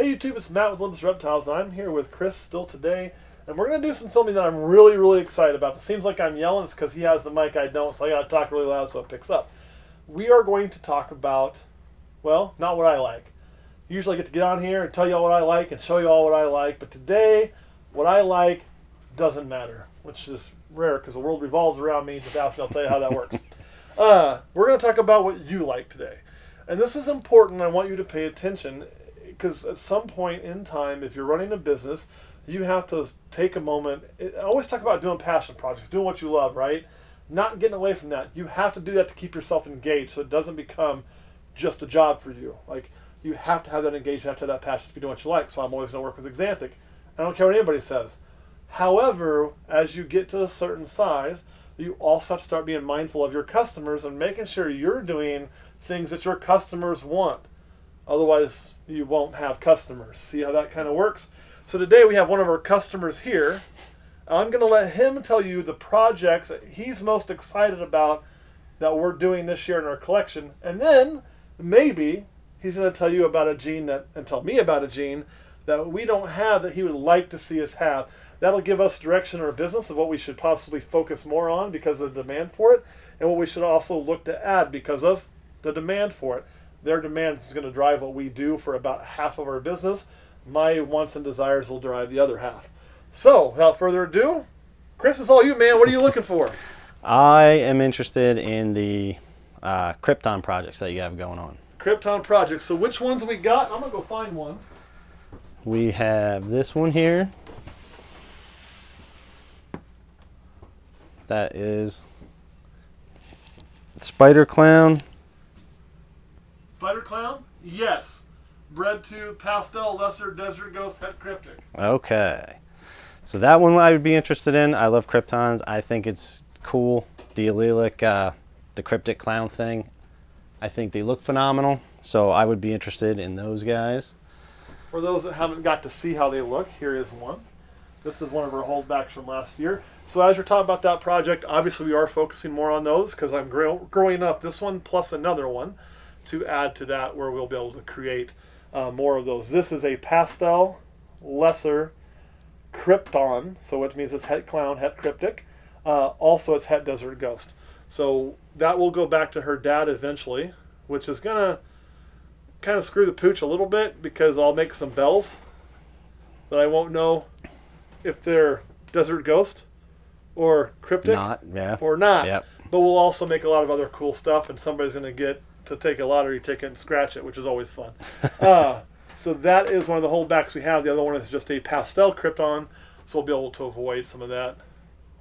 Hey YouTube, it's Matt with Olympus Reptiles, and I'm here with Chris still today, and we're going to do some filming that I'm really, really excited about. If it seems like I'm yelling, it's because he has the mic, I don't, so I got to talk really loud so it picks up. We are going to talk about, well, not what I like. Usually I get to get on here and tell you all what I like and show you all what I like, but today, what I like doesn't matter, which is rare because the world revolves around me. Just ask me, I'll tell you how that works. We're going to talk about what you like today. And this is important. I want you to pay attention because at some point in time, if you're running a business, you have to take a moment. I always talk about doing passion projects, doing what you love, right? Not getting away from that. You have to do that to keep yourself engaged so it doesn't become just a job for you. Like, you have to have that engagement, you have to have that passion to be doing what you like. So I'm always going to work with Xanthic. I don't care what anybody says. However, as you get to a certain size, you also have to start being mindful of your customers and making sure you're doing things that your customers want. Otherwise, you won't have customers. See how that kind of works? So today we have one of our customers here. I'm going to let him tell you the projects that he's most excited about that we're doing this year in our collection. And then maybe he's going to tell you about a gene and tell me about a gene that we don't have that he would like to see us have. That'll give us direction in our business of what we should possibly focus more on because of the demand for it, and what we should also look to add because of the demand for it. Their demand is going to drive what we do for about half of our business. My wants and desires will drive the other half. So, without further ado, Chris, it's all you, man. What are you looking for? I am interested in the Krypton projects that you have going on. Krypton projects. So which ones we got? I'm going to go find one. We have this one here. That is Spider Clown. Spider Clown? Yes. Bred to Pastel Lesser Desert Ghost Het Cryptic. Okay. So that one I would be interested in. I love Kryptons. I think it's cool. The allelic, the cryptic clown thing. I think they look phenomenal. So I would be interested in those guys. For those that haven't got to see how they look, here is one. This is one of our holdbacks from last year. So as you're talking about that project, obviously we are focusing more on those because I'm growing up this one plus another one to add to that where we'll be able to create more of those. This is a Pastel Lesser Krypton, so which means it's Het Clown, Het Cryptic. Also it's Het Desert Ghost. So that will go back to her dad eventually, which is going to kind of screw the pooch a little bit because I'll make some bells that I won't know if they're Desert Ghost or Cryptic or not. Yep. But we'll also make a lot of other cool stuff, and somebody's going to get to take a lottery ticket and scratch it, which is always fun. So that is one of the holdbacks we have. The other one is just a pastel Krypton, so we'll be able to avoid some of that.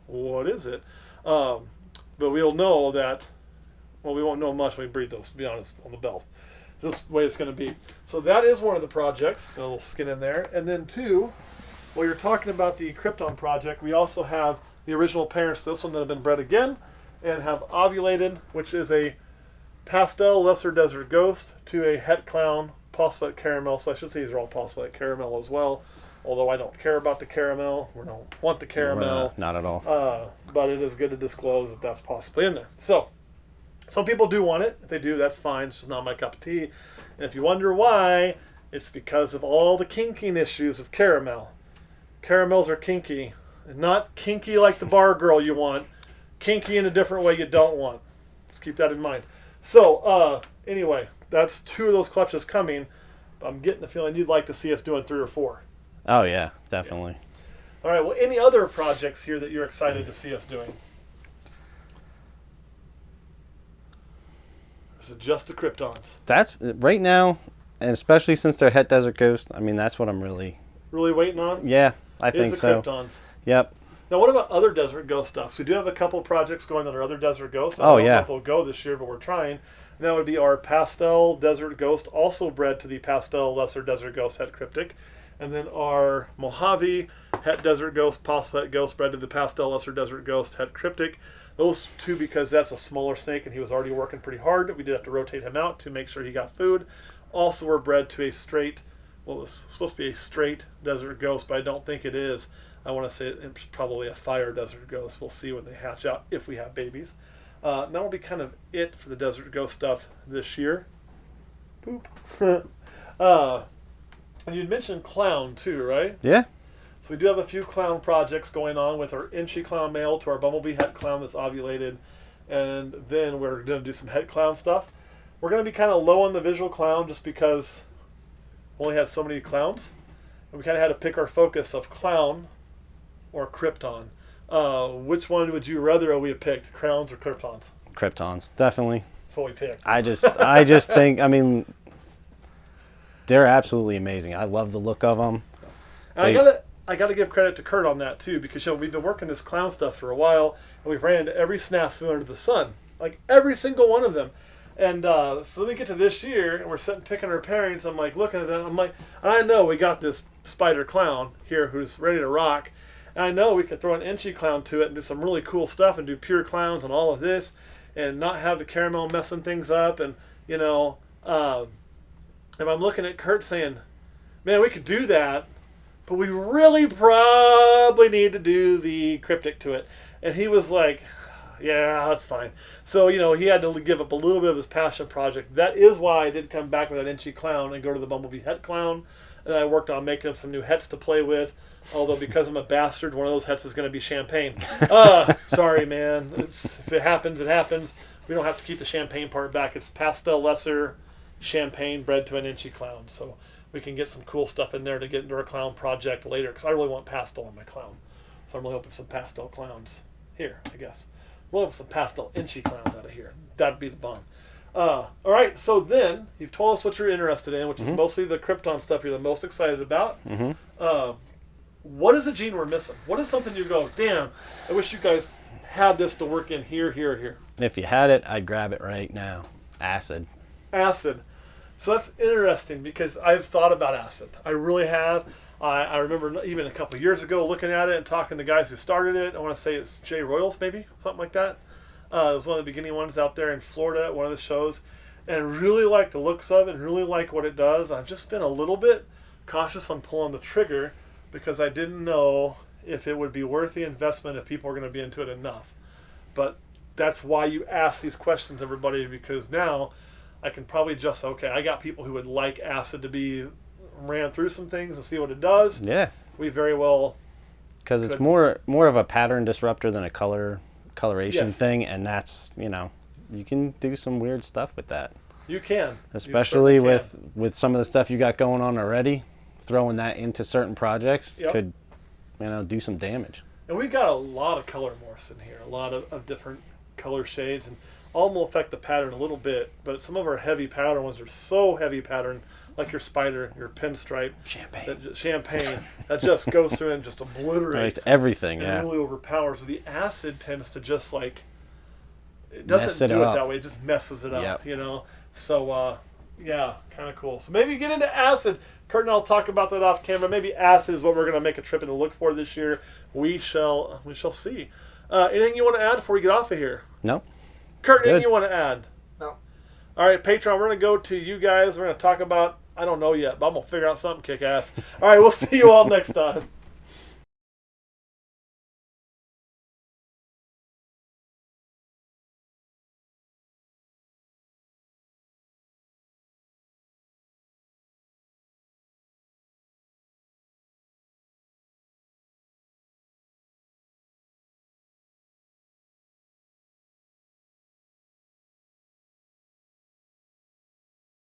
What is it? But we'll know that, well, we won't know much when we breed those, to be honest, on the belt. This is the way it's going to be. So that is one of the projects. Got a little skin in there. And then two, while you're talking about the Krypton project, we also have the original parents to this one that have been bred again and have ovulated, which is a Pastel Lesser Desert Ghost to a Het Clown Postlet Caramel. So I should say these are all Postlet Caramel as well, although I don't care about the caramel. We don't want the caramel. Not at all. But it is good to disclose that that's possibly in there. So some people do want it. If they do, that's fine. It's just not my cup of tea. And if you wonder why, it's because of all the kinking issues with caramel. Caramels are kinky. Not kinky like the bar girl you want. Kinky in a different way you don't want. Just keep that in mind. So, anyway, that's two of those clutches coming. I'm getting the feeling you'd like to see us doing 3 or 4. Oh, yeah, definitely. Yeah. All right, well, any other projects here that you're excited to see us doing? Is it just the Kryptons? That's right now, and especially since they're Het Desert Ghost, I mean, that's what I'm really waiting on? Yeah, I think so. Is the Kryptons. Yep. Now, what about other Desert Ghost stuff? So we do have a couple projects going that are other Desert Ghosts. I don't know if they'll go this year, but we're trying. And that would be our Pastel Desert Ghost, also bred to the Pastel Lesser Desert Ghost Het Cryptic. And then our Mojave Het Desert Ghost, Postlet Ghost, bred to the Pastel Lesser Desert Ghost Het Cryptic. Those two, because that's a smaller snake and he was already working pretty hard. We did have to rotate him out to make sure he got food. Also, were bred to a straight, well, it was supposed to be a straight Desert Ghost, but I don't think it is. I want to say it's probably a fire Desert Ghost. We'll see when they hatch out if we have babies. That will be kind of it for the Desert Ghost stuff this year. Poop. And you mentioned clown too, right? Yeah. So we do have a few clown projects going on with our inchy clown male to our bumblebee het clown that's ovulated. And then we're going to do some het clown stuff. We're going to be kind of low on the visual clown just because we only had so many clowns. And we kind of had to pick our focus of clown or krypton. Which one would you rather we have picked, crowns or kryptons? Kryptons, definitely. That's what we picked. I just think, I mean, they're absolutely amazing. I love the look of them. And I gotta give credit to Kurt on that too, because we've been working this clown stuff for a while, and we've ran into every snafu under the sun, like every single one of them. And so then we get to this year, and we're sitting picking our pairings. I'm like looking at them. I'm like, I know we got this spider clown here who's ready to rock, and I know we could throw an inchy clown to it and do some really cool stuff and do pure clowns and all of this, and not have the caramel messing things up. And if I'm looking at Kurt saying, man, we could do that, but we really probably need to do the cryptic to it. And he was like, yeah, that's fine. So, he had to give up a little bit of his passion project. That is why I did come back with that inchy clown and go to the bumblebee het clown. And I worked on making up some new hets to play with. Although because I'm a bastard, one of those hets is going to be champagne. Sorry, man. If it happens, it happens. We don't have to keep the champagne part back. It's pastel lesser champagne bred to an inchy clown. So we can get some cool stuff in there to get into our clown project later, because I really want pastel on my clown. So I'm really hoping for some pastel clowns here, I guess. We'll have some pastel inchy clowns out of here. That'd be the bomb. All right, so then you've told us what you're interested in, which is mostly the krypton stuff you're the most excited about. What is a gene we're missing? What is something you go, damn, I wish you guys had this to work in here, here, here? If you had it, I'd grab it right now. Acid. Acid. So that's interesting because I've thought about acid. I really have. I remember even a couple of years ago looking at it and talking to the guys who started it. I want to say it's Jay Royals, maybe, something like that. It was one of the beginning ones out there in Florida at one of the shows. And really like the looks of it and really like what it does. I've just been a little bit cautious on pulling the trigger because I didn't know if it would be worth the investment if people are going to be into it enough. But that's why you ask these questions, everybody, because now I can probably just, I got people who would like acid to be ran through some things and see what it does. Yeah. We very well... Because it's more of a pattern disruptor than a coloration thing, and that's, you can do some weird stuff with that. You can. Especially with some of the stuff you got going on already, throwing that into certain projects could, do some damage. And we've got a lot of color morphs in here, a lot of different color shades, and all will affect the pattern a little bit, but some of our heavy pattern ones are so heavy pattern, like your spider, your pinstripe. Champagne. That just goes through and just obliterates everything, and really overpowers. So the acid tends to just it doesn't do it that way. It just messes it up, So, kind of cool. So maybe get into acid. Kurt and I'll talk about that off camera. Maybe acid is what we're going to make a trip in to look for this year. We shall see. Anything you want to add before we get off of here? No. Kurt, anything you want to add? No. All right, Patreon, we're going to go to you guys. We're going to talk about, I don't know yet, but I'm going to figure out something kick-ass. All right, we'll see you all next time.